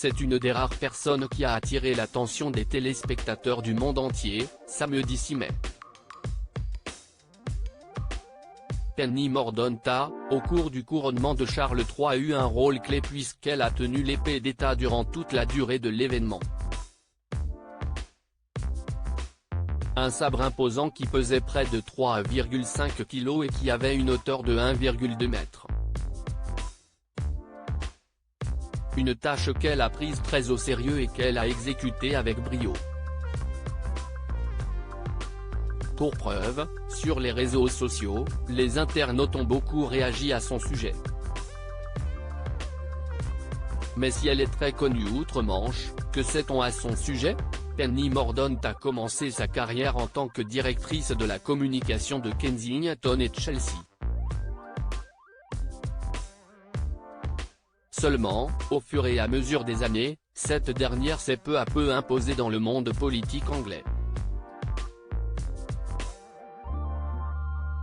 C'est une des rares personnes qui a attiré l'attention des téléspectateurs du monde entier, samedi 6 mai. Penny Mordaunt, au cours du couronnement de Charles III, a eu un rôle clé puisqu'elle a tenu l'épée d'État durant toute la durée de l'événement. Un sabre imposant qui pesait près de 3,5 kg et qui avait une hauteur de 1,2 m. Une tâche qu'elle a prise très au sérieux et qu'elle a exécutée avec brio. Pour preuve, sur les réseaux sociaux, les internautes ont beaucoup réagi à son sujet. Mais si elle est très connue outre-Manche, que sait-on à son sujet? Penny Mordaunt a commencé sa carrière en tant que directrice de la communication de Kensington et Chelsea. Seulement, au fur et à mesure des années, cette dernière s'est peu à peu imposée dans le monde politique anglais.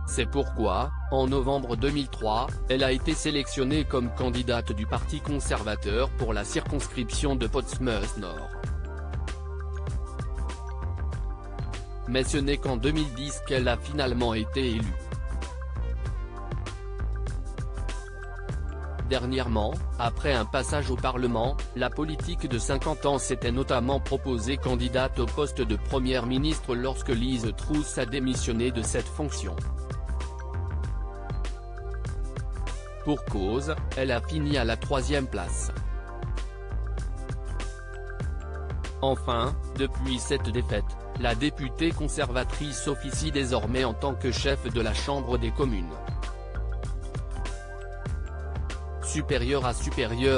C'est pourquoi, en novembre 2003, elle a été sélectionnée comme candidate du Parti conservateur pour la circonscription de Portsmouth Nord. Mais ce n'est qu'en 2010 qu'elle a finalement été élue. Dernièrement, après un passage au Parlement, la politique de 50 ans s'était notamment proposée candidate au poste de Première ministre lorsque Liz Truss a démissionné de cette fonction. Pour cause, elle a fini à la 3e place. Enfin, depuis cette défaite, la députée conservatrice officie désormais en tant que chef de la Chambre des communes. Supérieur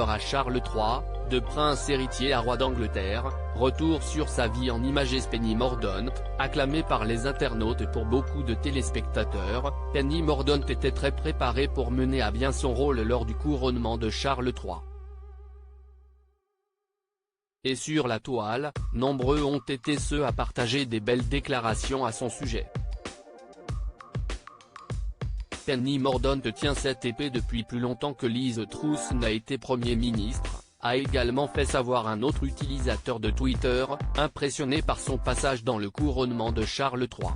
à Charles III, de prince héritier à roi d'Angleterre, retour sur sa vie en images. Penny Mordaunt, acclamée par les internautes et pour beaucoup de téléspectateurs, Penny Mordaunt était très préparée pour mener à bien son rôle lors du couronnement de Charles III. Et sur la toile, nombreux ont été ceux à partager des belles déclarations à son sujet. Penny Mordaunt tient cette épée depuis plus longtemps que Liz Truss n'a été Premier ministre, a également fait savoir un autre utilisateur de Twitter, impressionné par son passage dans le couronnement de Charles III.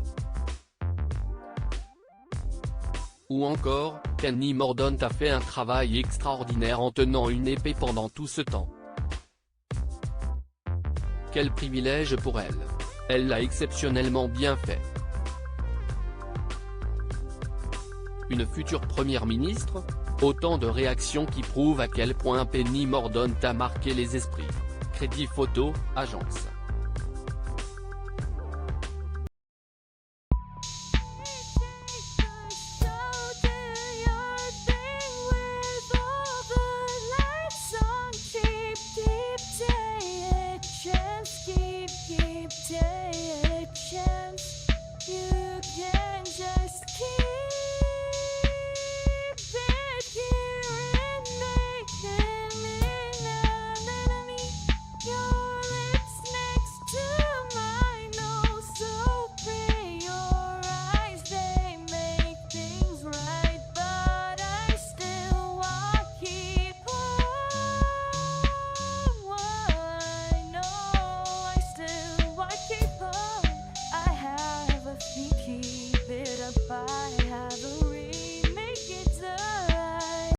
Ou encore, Penny Mordaunt a fait un travail extraordinaire en tenant une épée pendant tout ce temps. Quel privilège pour elle. Elle l'a exceptionnellement bien fait. Une future première ministre? Autant de réactions qui prouvent à quel point Penny Mordaunt a marqué les esprits. Crédit photo, agence.